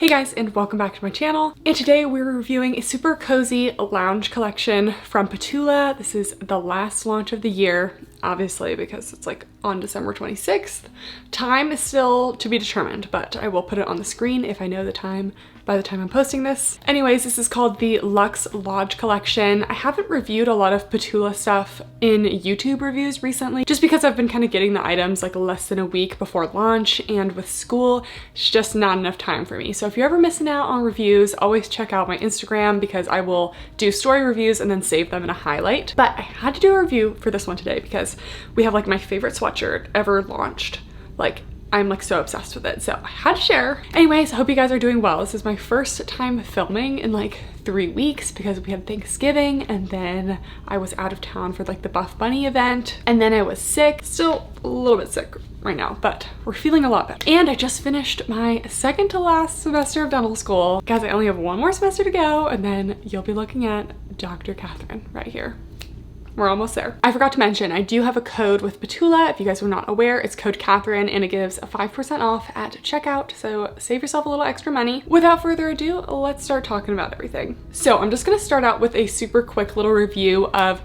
Hey guys, and welcome back to my channel. And today we're reviewing a super cozy lounge collection from Ptula. This is the last launch of the year, obviously, because it's like on December 26th. Time is still to be determined, but I will put it on the screen if I know the time by the time I'm posting this. Anyways, this is called the Luxe Lodge collection. I haven't reviewed a lot of Ptula stuff in YouTube reviews recently, just because I've been kind of getting the items like less than a week before launch, and with school, it's just not enough time for me. So if you're ever missing out on reviews, always check out my Instagram because I will do story reviews and then save them in a highlight. But I had to do a review for this one today because we have like my favorite sweatshirt ever launched. Like, I'm like so obsessed with it, so I had to share. Anyways, I hope you guys are doing well. This is my first time filming in like 3 weeks because we had Thanksgiving and then I was out of town for like the Buff Bunny event and then I was sick. Still a little bit sick right now, but we're feeling a lot better. And I just finished my second to last semester of dental school. Guys, I only have one more semester to go and then you'll be looking at Dr. Catherine right here. We're almost there. I forgot to mention, I do have a code with Ptula. If you guys were not aware, it's code Catherine and it gives a 5% off at checkout. So save yourself a little extra money. Without further ado, let's start talking about everything. So I'm just gonna start out with a super quick little review of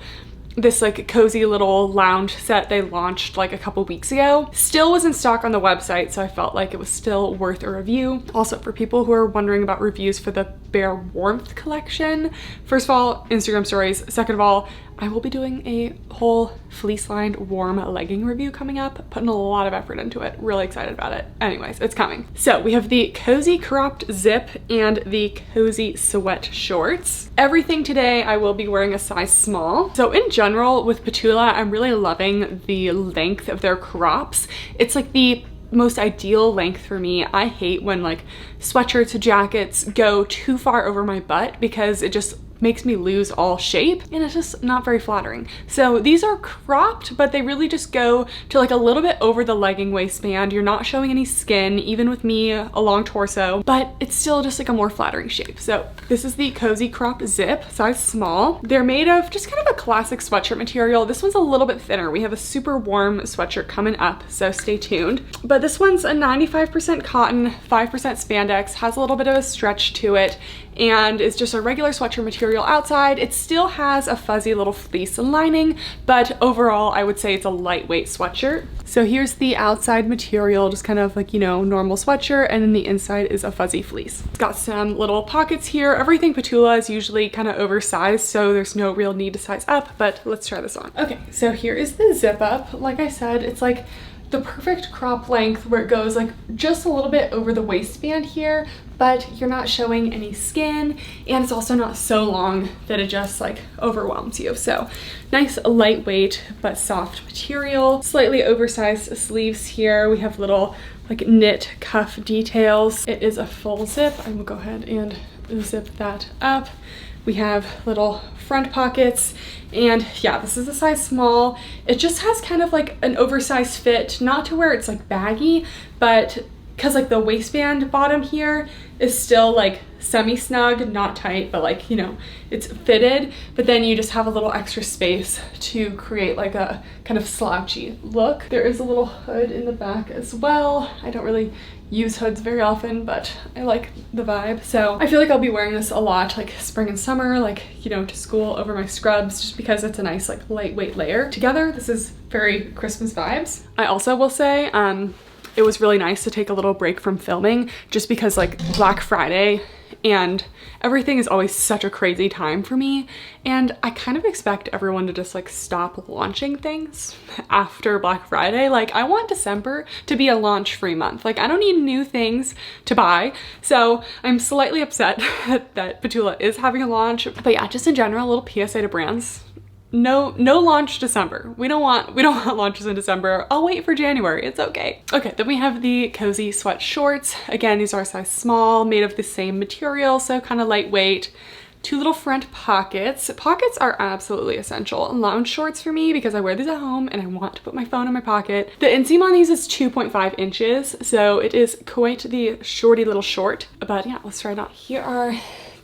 this like cozy little lounge set they launched like a couple weeks ago. Still was in stock on the website, so I felt like it was still worth a review. Also, for people who are wondering about reviews for the Bare Warmth collection, first of all, Instagram stories. Second of all, I will be doing a whole fleece lined warm legging review coming up, putting a lot of effort into it. Really excited about it. Anyways, it's coming. So we have the cozy cropped zip and the cozy sweat shorts. Everything today I will be wearing a size small. So in general with Ptula, I'm really loving the length of their crops. It's like the most ideal length for me. I hate when like sweatshirts or jackets go too far over my butt because it just makes me lose all shape and it's just not very flattering. So these are cropped, but they really just go to like a little bit over the legging waistband. You're not showing any skin, even with me, a long torso, but it's still just like a more flattering shape. So this is the cozy crop zip, size small. They're made of just kind of a classic sweatshirt material. This one's a little bit thinner. We have a super warm sweatshirt coming up, so stay tuned. But this one's a 95% cotton, 5% spandex, has a little bit of a stretch to it, and it's just a regular sweatshirt material outside. It still has a fuzzy little fleece lining, but overall I would say it's a lightweight sweatshirt. So here's the outside material, just kind of like, you know, normal sweatshirt, and then the inside is a fuzzy fleece. It's got some little pockets here. Everything Ptula is usually kind of oversized, so there's no real need to size up, but let's try this on. Okay, so here is the zip up. Like I said, it's like the perfect crop length where it goes like just a little bit over the waistband here, but you're not showing any skin, and it's also not so long that it just like overwhelms you. So nice lightweight but soft material, slightly oversized sleeves here. We have little like knit cuff details. It is a full zip. I will go ahead and zip that up. We have little front pockets, and yeah, this is a size small. It just has kind of like an oversized fit, not to where it's like baggy, but because like the waistband bottom here is still like semi-snug, not tight, but like, you know, it's fitted, but then you just have a little extra space to create like a kind of slouchy look. There is a little hood in the back as well. I don't really use hoods very often, but I like the vibe. So I feel like I'll be wearing this a lot, like spring and summer, like, you know, to school over my scrubs, just because it's a nice like lightweight layer. Together, this is very Christmas vibes. I also will say, it was really nice to take a little break from filming just because like Black Friday and everything is always such a crazy time for me, and I kind of expect everyone to just like stop launching things after Black Friday. Like, I want December to be a launch free month. Like, I don't need new things to buy, so I'm slightly upset that Ptula is having a launch. But yeah, just in general, a little PSA to brands. No launch December. We don't want launches in December. I'll wait for January. It's okay. Okay, then we have the cozy sweat shorts. Again, these are a size small, made of the same material, so kind of lightweight. Two little front pockets. Pockets are absolutely essential in lounge shorts for me because I wear these at home and I want to put my phone in my pocket. The inseam on these is 2.5 inches, so it is quite the shorty little short. But yeah, let's try it on. Here are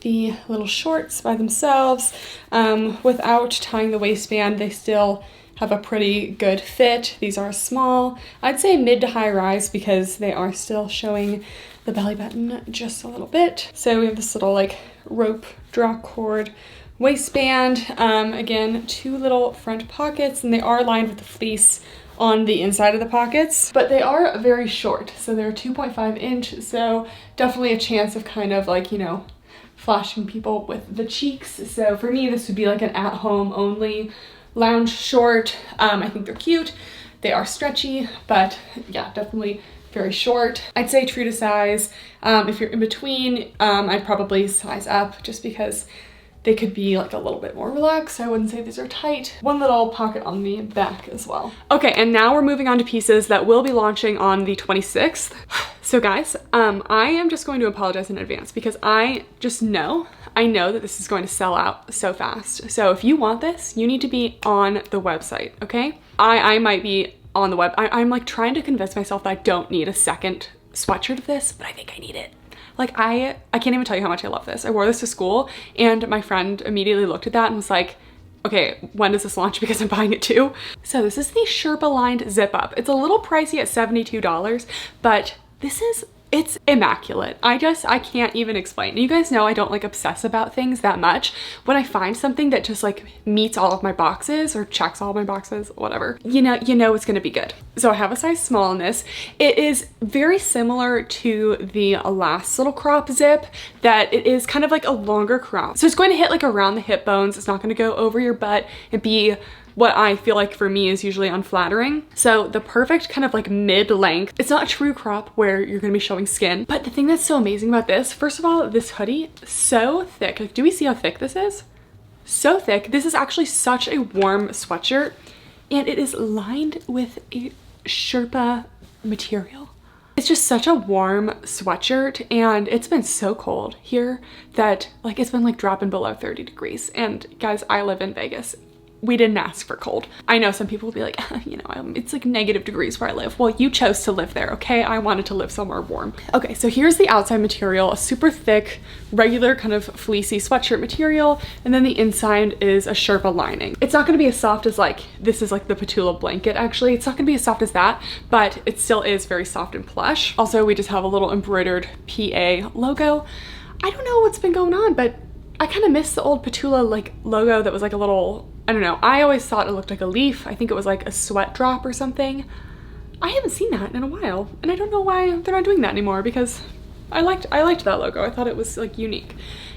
the little shorts by themselves. Without tying the waistband, they still have a pretty good fit. These are small. I'd say mid to high rise because they are still showing the belly button just a little bit. So we have this little like rope draw cord waistband. Again, 2 little front pockets, and they are lined with the fleece on the inside of the pockets, but they are very short. So they're 2.5 inch. So definitely a chance of kind of like, you know, flashing people with the cheeks. So for me, this would be like an at-home only lounge short. I think they're cute. They are stretchy, but yeah, definitely very short. I'd say true to size. If you're in between, I'd probably size up just because they could be like a little bit more relaxed. I wouldn't say these are tight. 1 little pocket on the back as well. Okay, and now we're moving on to pieces that will be launching on the 26th. So guys, I am just going to apologize in advance because I know that this is going to sell out so fast. So if you want this, you need to be on the website, okay? I might be on the web. I'm like trying to convince myself that I don't need a second sweatshirt of this, but I think I need it. Like I can't even tell you how much I love this. I wore this to school and my friend immediately looked at that and was like, okay, when does this launch? Because I'm buying it too. So this is the Sherpa Lined Zip Up. It's a little pricey at $72, but it's immaculate. I can't even explain. You guys know I don't like obsess about things that much. When I find something that just like meets all of my boxes or checks all of my boxes, whatever, you know it's gonna be good. So I have a size small in this. It is very similar to the last little crop zip, that it is kind of like a longer crop. So it's going to hit like around the hip bones. It's not gonna go over your butt and be what I feel like for me is usually unflattering. So the perfect kind of like mid-length. It's not a true crop where you're gonna be showing skin. But the thing that's so amazing about this, first of all, this hoodie, so thick. Like, do we see how thick this is? So thick. This is actually such a warm sweatshirt, and it is lined with a Sherpa material. It's just such a warm sweatshirt, and it's been so cold here that like it's been like dropping below 30 degrees. And guys, I live in Vegas. We didn't ask for cold. I know some people will be like, you know, it's like negative degrees where I live. Well, you chose to live there, okay? I wanted to live somewhere warm. Okay, so here's the outside material, a super thick, regular kind of fleecy sweatshirt material, and then the inside is a Sherpa lining. It's not gonna be as soft as like, this is like the ptula blanket actually. It's not gonna be as soft as that, but it still is very soft and plush. Also, we just have a little embroidered PA logo. I don't know what's been going on, but I kind of miss the old ptula like logo that was like a little, I don't know. I always thought it looked like a leaf. I think it was like a sweat drop or something. I haven't seen that in a while, and I don't know why they're not doing that anymore because I liked that logo. I thought it was like unique.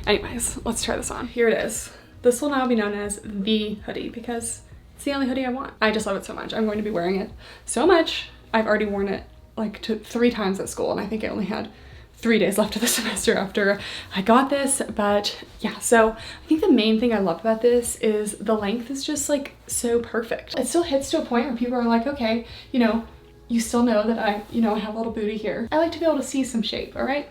Anyways, let's try this on. Here it is. This will now be known as the hoodie because it's the only hoodie I want. I just love it so much. I'm going to be wearing it so much. I've already worn it like 3 times at school, and I think I only had 3 days left of the semester after I got this. But yeah, so I think the main thing I love about this is the length is just like so perfect. It still hits to a point where people are like, okay, you know, you still know that I have a little booty here. I like to be able to see some shape, all right?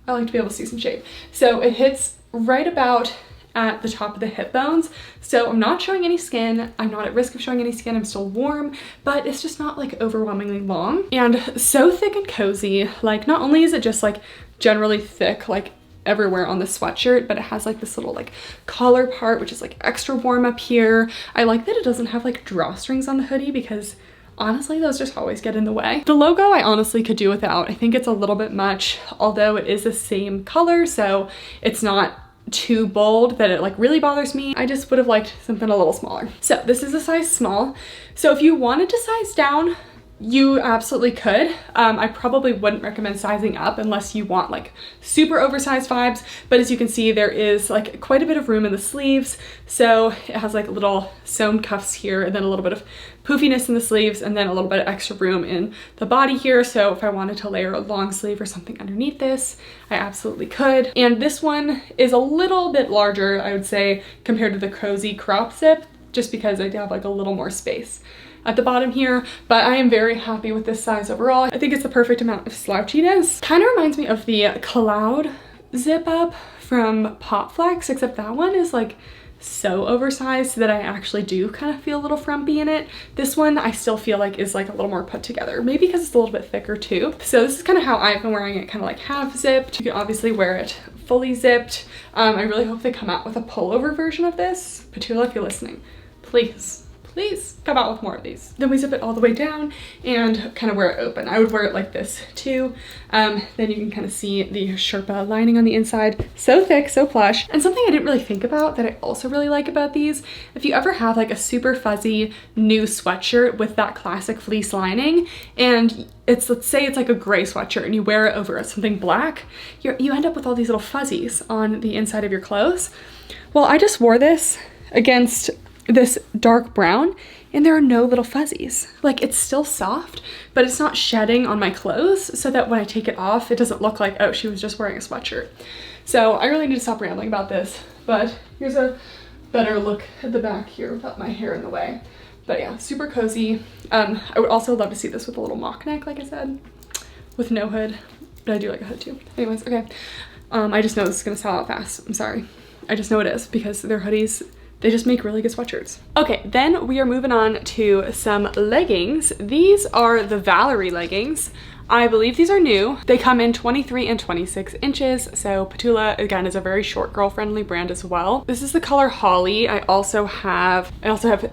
I like to be able to see some shape. So it hits right about at the top of the hip bones. So I'm not showing any skin. I'm not at risk of showing any skin. I'm still warm, but it's just not like overwhelmingly long and so thick and cozy. Like not only is it just like generally thick, like everywhere on the sweatshirt, but it has like this little like collar part, which is like extra warm up here. I like that it doesn't have like drawstrings on the hoodie because honestly, those just always get in the way. The logo I honestly could do without. I think it's a little bit much, although it is the same color, so it's not too bold that it like really bothers me. I just would have liked something a little smaller. So this is a size small. So if you wanted to size down, you absolutely could. I probably wouldn't recommend sizing up unless you want like super oversized vibes, but as you can see, there is like quite a bit of room in the sleeves. So it has like little sewn cuffs here and then a little bit of poofiness in the sleeves and then a little bit of extra room in the body here. So if I wanted to layer a long sleeve or something underneath this, I absolutely could. And this one is a little bit larger, I would say, compared to the cozy crop zip, just because I have like a little more space at the bottom here, but I am very happy with this size overall. I think it's the perfect amount of slouchiness. Kind of reminds me of the Cloud Zip Up from Pop Flex, except that one is like so oversized that I actually do kind of feel a little frumpy in it. This one I still feel like is like a little more put together, maybe because it's a little bit thicker too. So this is kind of how I've been wearing it, kind of like half zipped. You can obviously wear it fully zipped. I really hope they come out with a pullover version of this. Ptula, if you're listening, please please come out with more of these. Then we zip it all the way down and kind of wear it open. I would wear it like this too. Then you can kind of see the Sherpa lining on the inside. So thick, so plush. And something I didn't really think about that I also really like about these, if you ever have like a super fuzzy new sweatshirt with that classic fleece lining, and it's, let's say it's like a gray sweatshirt and you wear it over something black, you end up with all these little fuzzies on the inside of your clothes. Well, I just wore this against this dark brown and there are no little fuzzies. Like, it's still soft, but it's not shedding on my clothes, so that when I take it off, it doesn't look like, oh, she was just wearing a sweatshirt. So I really need to stop rambling about this, but here's a better look at the back here without my hair in the way. But yeah, super cozy. I would also love to see this with a little mock neck, like I said, with no hood, but I do like a hood too. Anyways, okay. I just know this is gonna sell out fast. I'm sorry. I just know it is because they're hoodies. They just make really good sweatshirts. Okay, then we are moving on to some leggings. These are the Valerie leggings. I believe these are new. They come in 23 and 26 inches. So ptula, again, is a very short girl friendly brand as well. This is the color Holly. I also have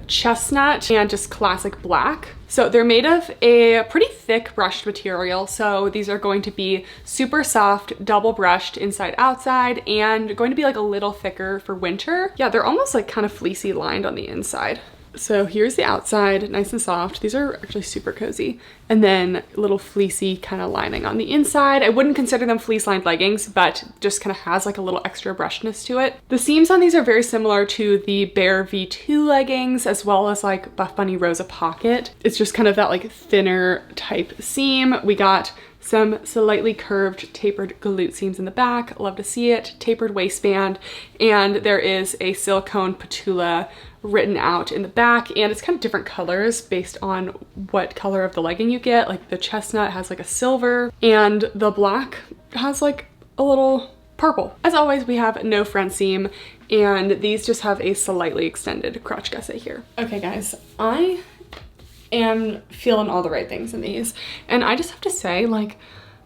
chestnut and just classic black. So they're made of a pretty thick brushed material. So these are going to be super soft, double brushed inside outside, and going to be like a little thicker for winter. Yeah, they're almost like kind of fleecy lined on the inside. So here's the outside, nice and soft. These are actually super cozy. And then little fleecy kind of lining on the inside. I wouldn't consider them fleece lined leggings, but just kind of has like a little extra brushness to it. The seams on these are very similar to the Bear V2 leggings, as well as like Buff Bunny Rosa Pocket. It's just kind of that like thinner type seam. We got some slightly curved tapered glute seams in the back. Love to see it. Tapered waistband, and there is a silicone ptula written out in the back, and it's kind of different colors based on what color of the legging you get. Like the chestnut has like a silver, and the black has like a little purple. As always, we have no front seam, and these just have a slightly extended crotch gusset here. Okay guys, I am feeling all the right things in these, and I just have to say, like,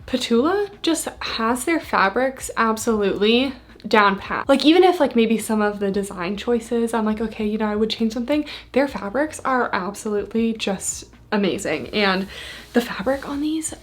ptula just has their fabrics absolutely down pat. Like, even if like maybe some of the design choices I'm like, okay, you know, I would change something, their fabrics are absolutely just amazing. And the fabric on these,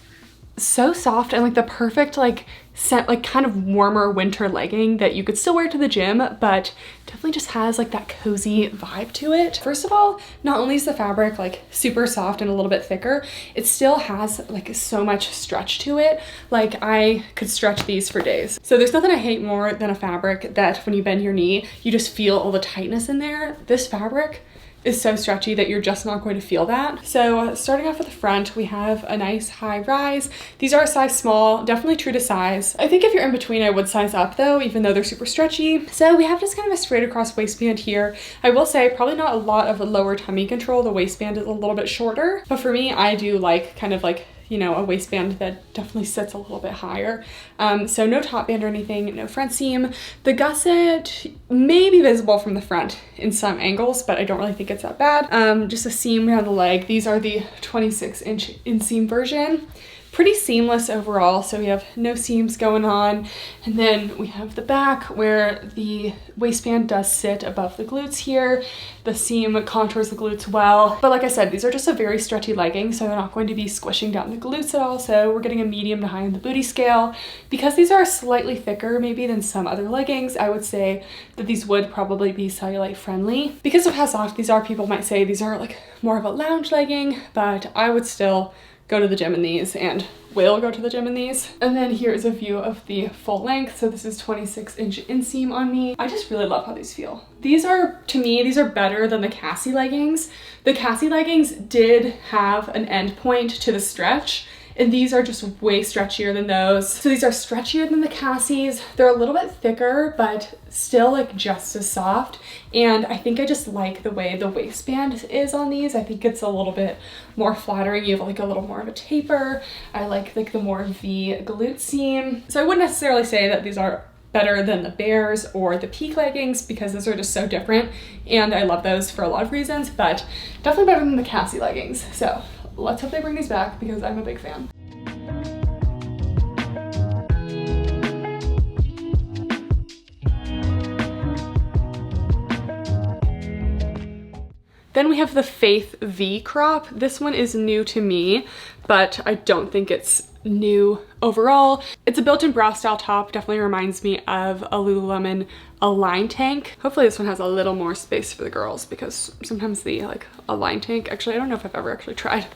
so soft, and like the perfect like scent, like kind of warmer winter legging that you could still wear to the gym, but definitely just has like that cozy vibe to it. First of all, not only is the fabric like super soft and a little bit thicker, it still has like so much stretch to it. Like, I could stretch these for days. So there's nothing I hate more than a fabric that when you bend your knee, you just feel all the tightness in there. This fabric is so stretchy that you're just not going to feel that. So starting off at the front, we have a nice high rise. These are a size small, definitely true to size. I think if you're in between, I would size up though, even though they're super stretchy. So we have just kind of a straight across waistband here. I will say probably not a lot of lower tummy control. The waistband is a little bit shorter, but for me, I do like kind of like, you know, a waistband that definitely sits a little bit higher. So no top band or anything, no front seam. The gusset may be visible from the front in some angles, but I don't really think it's that bad. Just a seam around the leg. These are the 26-inch inseam version. Pretty seamless overall, so we have no seams going on. And then we have the back where the waistband does sit above the glutes here. The seam contours the glutes well. But like I said, these are just a very stretchy legging, so they're not going to be squishing down the glutes at all. So we're getting a medium to high in the booty scale. Because these are slightly thicker maybe than some other leggings, I would say that these would probably be cellulite friendly. Because of how soft these are, people might say these are like more of a lounge legging, but I would still go to the gym in these and will go to the gym in these. And then here's a view of the full length. So this is 26-inch inseam on me. I just really love how these feel. These are, to me, these are better than the Cassie leggings. The Cassie leggings did have an end point to the stretch, and these are just way stretchier than those. So these are stretchier than the Cassies. They're a little bit thicker, but still like just as soft. And I think I just like the way the waistband is on these. I think it's a little bit more flattering. You have like a little more of a taper. I like the more V glute seam. So I wouldn't necessarily say that these are better than the Bears or the Peak leggings, because those are just so different. And I love those for a lot of reasons, but definitely better than the Cassie leggings. So let's hope they bring these back because I'm a big fan. Then we have the Faith V crop. This one is new to me, but I don't think it's new overall. It's a built-in bra style top. Definitely reminds me of a Lululemon Align tank. Hopefully this one has a little more space for the girls, because sometimes the like Align tank, actually I don't know if I've ever actually tried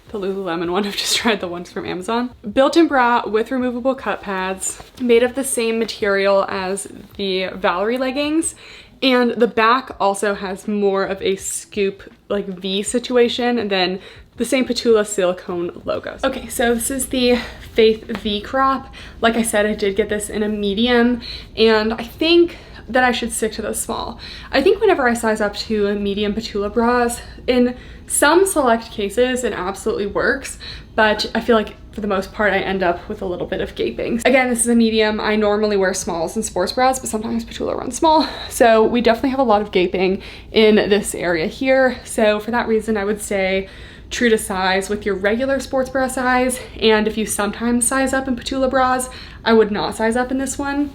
the Lululemon one. I've just tried the ones from Amazon. Built-in bra with removable cut pads, made of the same material as the Valerie leggings. And the back also has more of a scoop like V situation, and then the same ptula silicone logos. Okay, so this is the Faith V crop. Like I said, I did get this in a medium, and I think that I should stick to the small. I think whenever I size up to a medium ptula bras, in some select cases it absolutely works, but I feel like for the most part I end up with a little bit of gaping. Again, this is a medium. I normally wear smalls in sports bras, but sometimes ptula runs small, so we definitely have a lot of gaping in this area here. So for that reason, I would say true to size with your regular sports bra size, and if you sometimes size up in ptula bras, I would not size up in this one.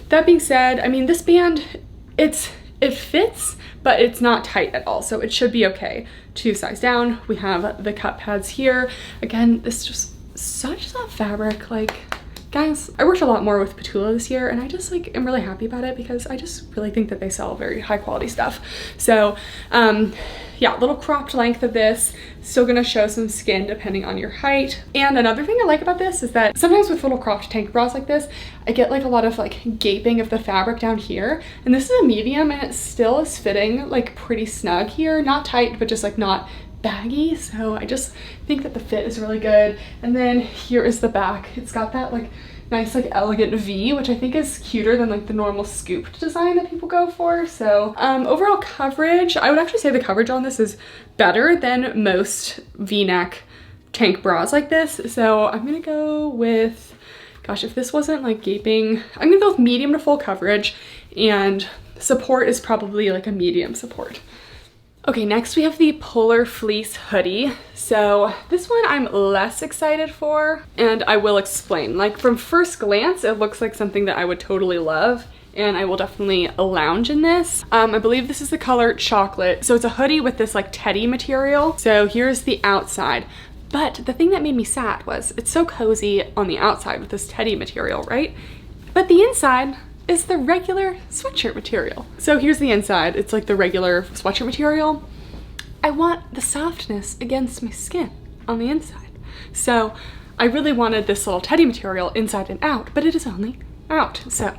That being said, I mean, this band, it fits, but it's not tight at all, so it should be okay to size down. We have the cut pads here. Again, this is just such soft fabric. Like, guys, I worked a lot more with ptula this year, and I just like am really happy about it because I just really think that they sell very high quality stuff. So yeah, little cropped length of this, still gonna show some skin depending on your height. And another thing I like about this is that sometimes with little cropped tank bras like this, I get like a lot of like gaping of the fabric down here, and this is a medium and it still is fitting like pretty snug here, not tight, but just like not baggy. So I just think that the fit is really good. And then here is the back. It's got that like nice like elegant V, which I think is cuter than like the normal scooped design that people go for. So overall coverage, I would actually say the coverage on this is better than most V-neck tank bras like this. So I'm gonna go with, gosh, if this wasn't like gaping, I'm gonna go with medium to full coverage, and support is probably like a medium support. Okay, next we have the Polar Fleece hoodie. So this one I'm less excited for, and I will explain. Like from first glance, it looks like something that I would totally love, and I will definitely lounge in this. I believe this is the color chocolate. So it's a hoodie with this like teddy material. So here's the outside. But the thing that made me sad was it's so cozy on the outside with this teddy material, right? But the inside is the regular sweatshirt material. So here's the inside. It's like the regular sweatshirt material. I want the softness against my skin on the inside. So I really wanted this little teddy material inside and out, but it is only out. So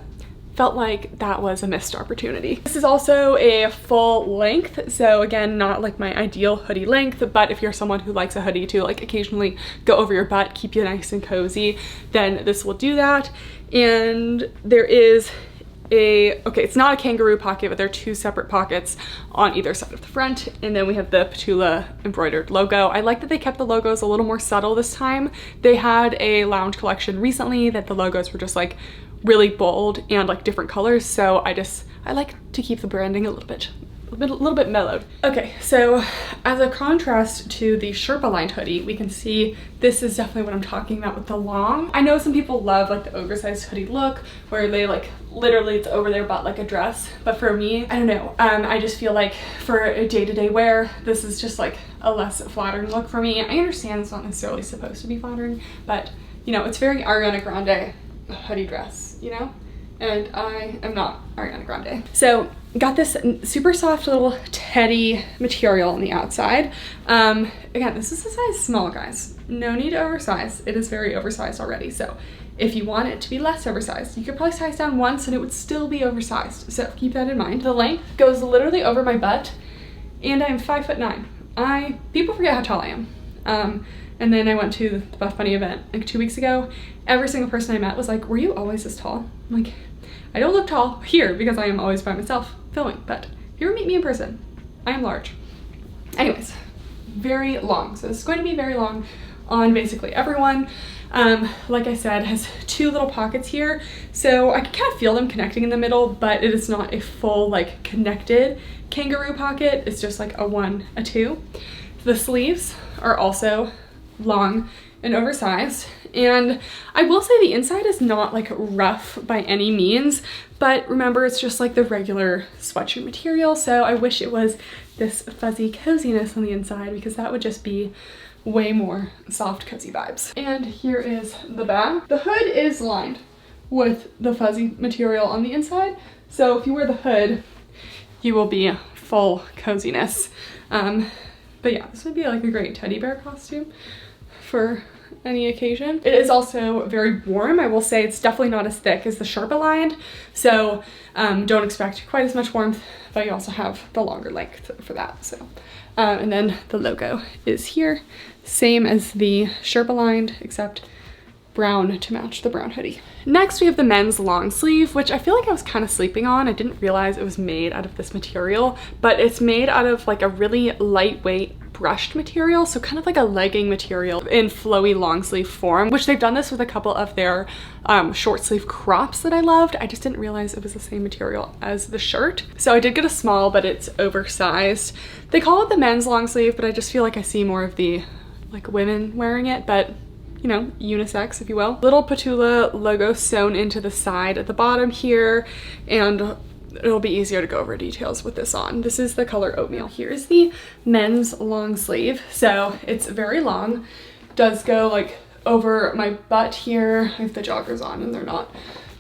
felt like that was a missed opportunity. This is also a full length. So again, not like my ideal hoodie length, but if you're someone who likes a hoodie to like occasionally go over your butt, keep you nice and cozy, then this will do that. And there is okay, it's not a kangaroo pocket, but there are two separate pockets on either side of the front. And then we have the ptula embroidered logo. I like that they kept the logos a little more subtle this time. They had a lounge collection recently that the logos were just like really bold and like different colors. So I like to keep the branding a little bit mellowed. Okay, so as a contrast to the Sherpa lined hoodie, we can see this is definitely what I'm talking about with the long. I know some people love like the oversized hoodie look where they like literally it's over their butt like a dress, but for me, I don't know. I just feel like for a day-to-day wear, this is just like a less flattering look for me. I understand it's not necessarily supposed to be flattering, but you know, it's very Ariana Grande hoodie dress, you know? And I am not Ariana Grande. So got this super soft little teddy material on the outside. Again, this is a size small, guys. No need to oversize. It is very oversized already. So if you want it to be less oversized, you could probably size down once and it would still be oversized. So keep that in mind. The length goes literally over my butt, and I'm 5'9". People forget how tall I am. And then I went to the Buff Bunny event like 2 weeks ago. Every single person I met was like, were you always this tall? I'm like, I don't look tall here because I am always by myself filming, but if you ever meet me in person, I am large. Anyways, very long. So this is going to be very long on basically everyone. Like I said, has two little pockets here. So I can kind of feel them connecting in the middle, but it is not a full like connected kangaroo pocket. It's just like a 1, a 2. The sleeves are also long and oversized, And I will say the inside is not like rough by any means, but remember it's just like the regular sweatshirt material. So I wish it was this fuzzy coziness on the inside, because that would just be way more soft cozy vibes. And here is the back. The hood is lined with the fuzzy material on the inside. So if you wear the hood, you will be full coziness. But yeah, this would be like a great teddy bear costume for any occasion. It is also very warm. I will say it's definitely not as thick as the Sherpa lined, so don't expect quite as much warmth, but you also have the longer length for that. So and then the logo is here, same as the Sherpa lined, except brown to match the brown hoodie. Next, we have the men's long sleeve, which I feel like I was kind of sleeping on. I didn't realize it was made out of this material, but it's made out of like a really lightweight brushed material, so kind of like a legging material in flowy long sleeve form, which they've done this with a couple of their short sleeve crops that I loved. I just didn't realize it was the same material as the shirt. So I did get a small, but it's oversized. They call it the men's long sleeve, but I just feel like I see more of the like women wearing it, but you know, unisex, if you will. Little ptula logo sewn into the side at the bottom here, and it'll be easier to go over details with this on. This is the color oatmeal. Here's the men's long sleeve. So it's very long, does go like over my butt here. I have the joggers on and they're not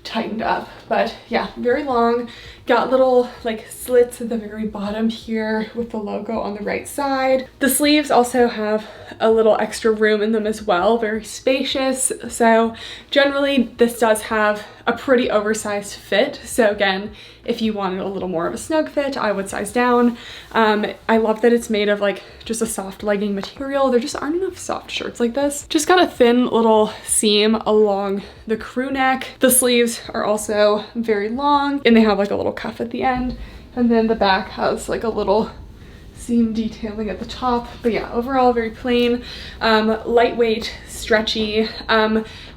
tightened up, but yeah, very long. Got little like slits at the very bottom here with the logo on the right side. The sleeves also have a little extra room in them as well, very spacious. So generally this does have a pretty oversized fit. So again, if you wanted a little more of a snug fit, I would size down. I love that it's made of like just a soft legging material. There just aren't enough soft shirts like this. Just got a thin little seam along the crew neck. The sleeves are also very long and they have like a little cuff at the end. And then the back has like a little seam detailing at the top. But yeah, overall very plain, lightweight, stretchy,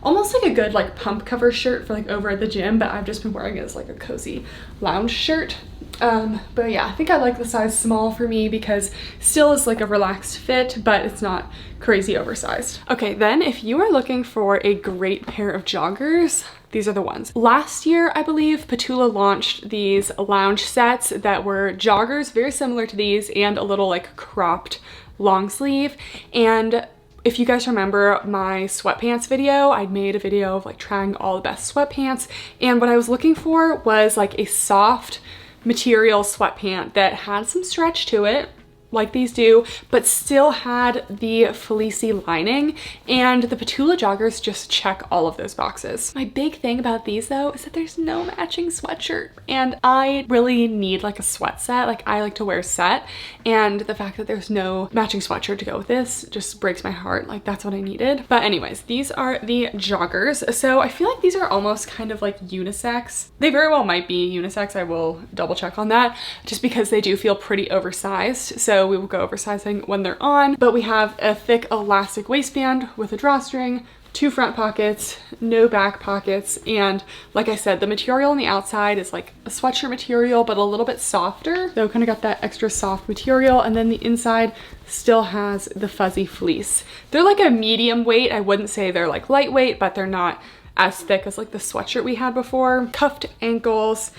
almost like a good like pump cover shirt for like over at the gym, but I've just been wearing it as like a cozy lounge shirt. But yeah, I think I like the size small for me because still is like a relaxed fit, but it's not crazy oversized. Okay, then if you are looking for a great pair of joggers, these are the ones. Last year, I believe, Ptula launched these lounge sets that were joggers, very similar to these, and a little like cropped long sleeve. And if you guys remember my sweatpants video, I made a video of like trying all the best sweatpants. And what I was looking for was like a soft material sweatpant that had some stretch to it, like these do, but still had the fleecy lining, and the Ptula joggers just check all of those boxes. My big thing about these though is that there's no matching sweatshirt, and I really need like a sweat set. Like I like to wear a set, and the fact that there's no matching sweatshirt to go with this just breaks my heart. Like that's what I needed. But anyways, these are the joggers. So I feel like these are almost kind of like unisex. They very well might be unisex. I will double check on that just because they do feel pretty oversized. So we will go oversizing when they're on, but we have a thick elastic waistband with a drawstring, 2 front pockets, no back pockets, and like I said, the material on the outside is like a sweatshirt material, but a little bit softer. So kind of got that extra soft material, and then the inside still has the fuzzy fleece. They're like a medium weight. I wouldn't say they're like lightweight, but they're not as thick as like the sweatshirt we had before. Cuffed ankles,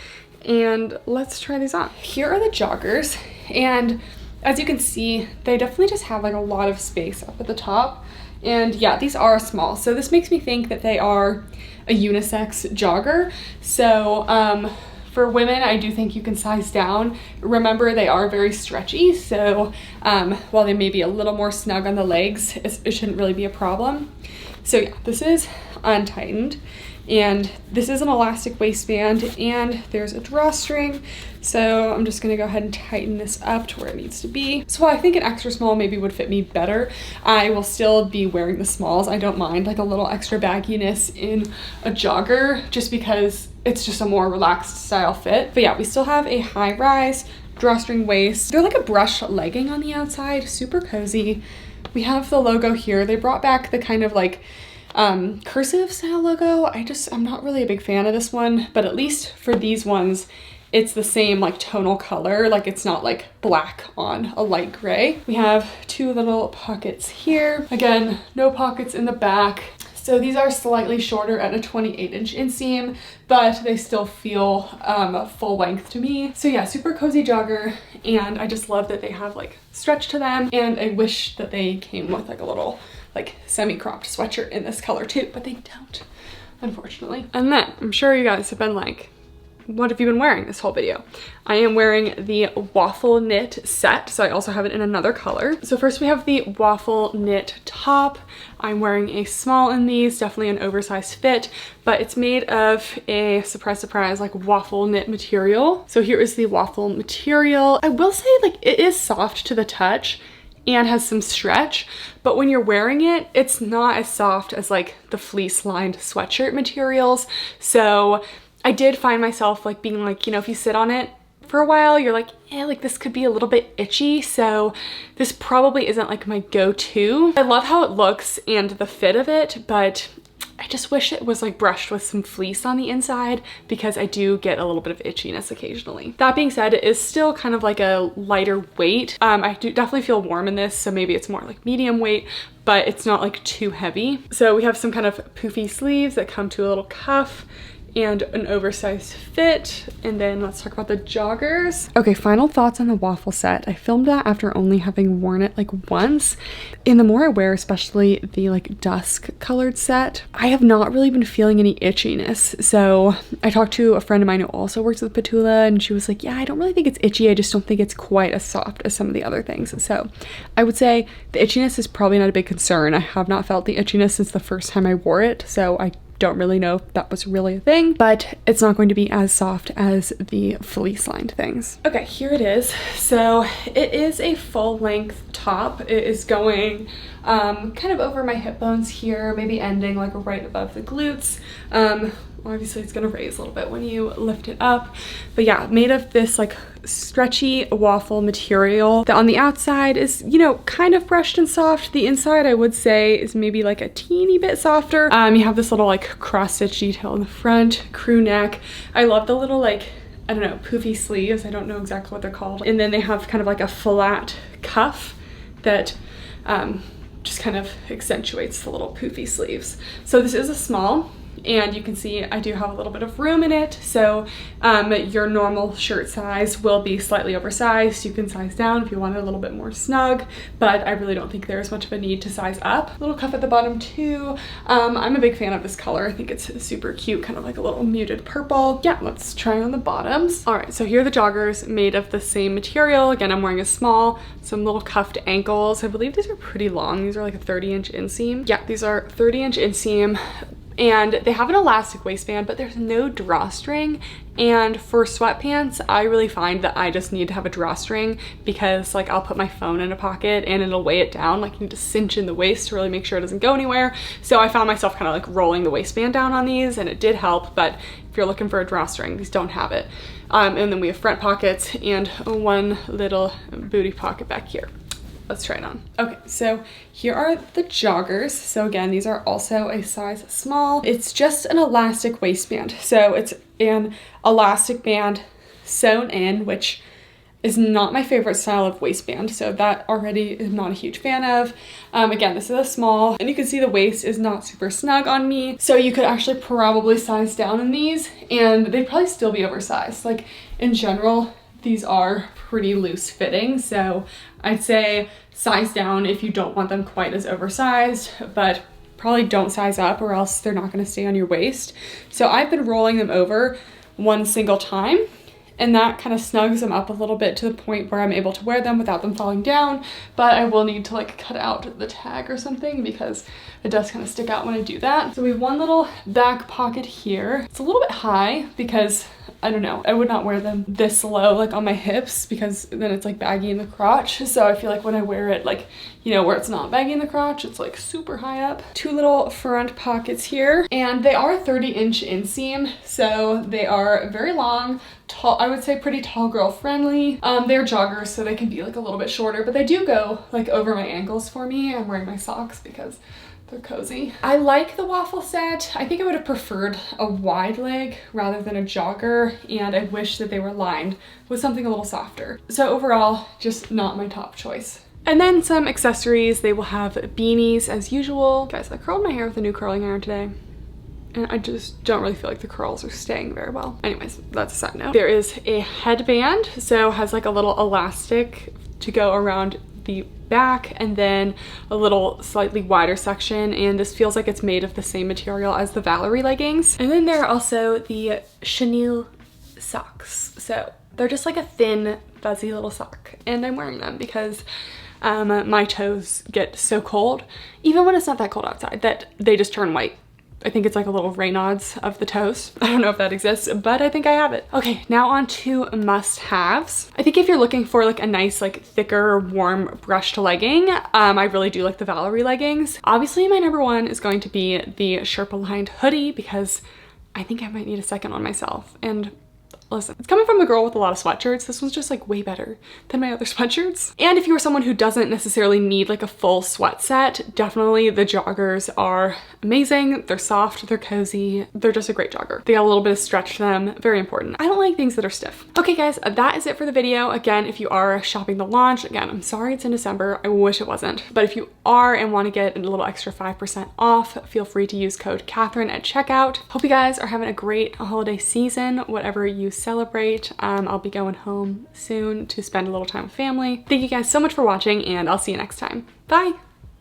and let's try these on. Here are the joggers, and as you can see, they definitely just have like a lot of space up at the top. And yeah, these are small. So this makes me think that they are a unisex jogger. So for women, I do think you can size down. Remember, they are very stretchy. So while they may be a little more snug on the legs, it shouldn't really be a problem. So yeah, this is untightened. And this is an elastic waistband, and there's a drawstring. So I'm just gonna go ahead and tighten this up to where it needs to be. So I think an extra small maybe would fit me better. I will still be wearing the smalls. I don't mind like a little extra bagginess in a jogger just because it's just a more relaxed style fit. But yeah, we still have a high rise drawstring waist. They're like a brush legging on the outside, super cozy. We have the logo here. They brought back the kind of like cursive style logo. I'm not really a big fan of this one, but at least for these ones, it's the same like tonal color. Like it's not like black on a light gray. We have 2 little pockets here. Again, no pockets in the back. So these are slightly shorter at a 28-inch inseam, but they still feel full length to me. So yeah, super cozy jogger, and I just love that they have like stretch to them, and I wish that they came with like a little like semi-cropped sweatshirt in this color too, but they don't, unfortunately. And then I'm sure you guys have been like, what have you been wearing this whole video? I am wearing the Waffle knit set, so I also have it in another color. So first we have the Waffle knit top. I'm wearing a small in these, definitely an oversized fit, but it's made of a, surprise, surprise, like waffle knit material. So here is the waffle material. I will say like it is soft to the touch and has some stretch, but when you're wearing it, it's not as soft as like the fleece lined sweatshirt materials. So I did find myself like being like, you know, if you sit on it for a while, you're like, eh, like this could be a little bit itchy. So this probably isn't like my go-to. I love how it looks and the fit of it, but I just wish it was like brushed with some fleece on the inside because I do get a little bit of itchiness occasionally. That being said, it is still kind of like a lighter weight. I do definitely feel warm in this, so maybe it's more like medium weight, but it's not like too heavy. So we have some kind of poofy sleeves that come to a little cuff and an oversized fit. And then let's talk about the joggers. Okay, final thoughts on the Waffle set. I filmed that after only having worn it like once. And the more I wear, especially the like dusk colored set, I have not really been feeling any itchiness. So I talked to a friend of mine who also works with ptula, and she was like, yeah, I don't really think it's itchy. I just don't think it's quite as soft as some of the other things. So I would say the itchiness is probably not a big concern. I have not felt the itchiness since the first time I wore it. So I don't really know if that was really a thing, but it's not going to be as soft as the fleece lined things. Okay, here it is. So it is a full length top. It is going kind of over my hip bones here, maybe ending like right above the glutes. Obviously it's gonna raise a little bit when you lift it up, but yeah, made of this like stretchy waffle material that on the outside is, you know, kind of brushed and soft. The inside I would say is maybe like a teeny bit softer. You have this little like cross stitch detail in the front, crew neck. I love the little like, I don't know, poofy sleeves. I don't know exactly what they're called. And then they have kind of like a flat cuff that just kind of accentuates the little poofy sleeves. So this is a small, and you can see I do have a little bit of room in it. So your normal shirt size will be slightly oversized. You can size down if you want it a little bit more snug, but I really don't think there's much of a need to size up. Little cuff at the bottom too. I'm a big fan of this color. I think it's super cute, kind of like a little muted purple. Yeah, let's try on the bottoms. All right, so here are the joggers made of the same material. Again, I'm wearing a small, some little cuffed ankles. I believe these are pretty long. These are like a 30-inch inseam. Yeah, these are 30-inch inseam. And they have an elastic waistband, but there's no drawstring. And for sweatpants, I really find that I just need to have a drawstring because like I'll put my phone in a pocket and it'll weigh it down. Like you need to cinch in the waist to really make sure it doesn't go anywhere. So I found myself kind of like rolling the waistband down on these, and it did help. But if you're looking for a drawstring, these don't have it. And then we have front pockets and one little booty pocket back here. Let's try it on. Okay, so here are the joggers. So again, these are also a size small. It's just an elastic waistband. So it's an elastic band sewn in, which is not my favorite style of waistband. So that already is not a huge fan of. Again, this is a small, and you can see the waist is not super snug on me. So you could actually probably size down in these and they'd probably still be oversized. Like in general, these are pretty loose fitting. So I'd say size down if you don't want them quite as oversized, but probably don't size up or else they're not gonna stay on your waist. So I've been rolling them over one single time, and that kind of snugs them up a little bit to the point where I'm able to wear them without them falling down. But I will need to like cut out the tag or something because it does kind of stick out when I do that. So we have one little back pocket here. It's a little bit high because I don't know, I would not wear them this low like on my hips because then it's like baggy in the crotch. So I feel like when I wear it like, you know, where it's not baggy in the crotch, it's like super high up. Two little front pockets here, and they are 30-inch inseam. So they are very long, tall, I would say pretty tall girl friendly. They're joggers, so they can be like a little bit shorter, but they do go like over my ankles for me. I'm wearing my socks because they're cozy. I like the Waffle set. I think I would have preferred a wide leg rather than a jogger, and I wish that they were lined with something a little softer. So overall, just not my top choice. And then some accessories. They will have beanies as usual. Guys, I curled my hair with a new curling iron today, and I just don't really feel like the curls are staying very well. Anyways, that's a side note. There is a headband, so has like a little elastic to go around the back, and then a little slightly wider section, and this feels like it's made of the same material as the Valerie leggings. And then there are also the chenille socks. So they're just like a thin, fuzzy little sock, and I'm wearing them because my toes get so cold, even when it's not that cold outside, that they just turn white. I think it's like a little Raynaud's of the toes. I don't know if that exists, but I think I have it. Okay, now on to must-haves. I think if you're looking for like a nice, like thicker, warm brushed legging, I really do like the Valerie leggings. Obviously, my number one is going to be the Sherpa Lined hoodie, because I think I might need a second one myself. And listen, it's coming from a girl with a lot of sweatshirts. This one's just like way better than my other sweatshirts. And if you are someone who doesn't necessarily need like a full sweat set, definitely the joggers are amazing. They're soft, they're cozy, they're just a great jogger. They got a little bit of stretch to them, very important. I don't like things that are stiff. Okay guys, that is it for the video. Again, if you are shopping the launch, again, I'm sorry it's in December. I wish it wasn't. But if you are and want to get a little extra 5% off, feel free to use code Catherine at checkout. Hope you guys are having a great holiday season, whatever you celebrate. I'll be going home soon to spend a little time with family. Thank you guys so much for watching, and I'll see you next time. Bye!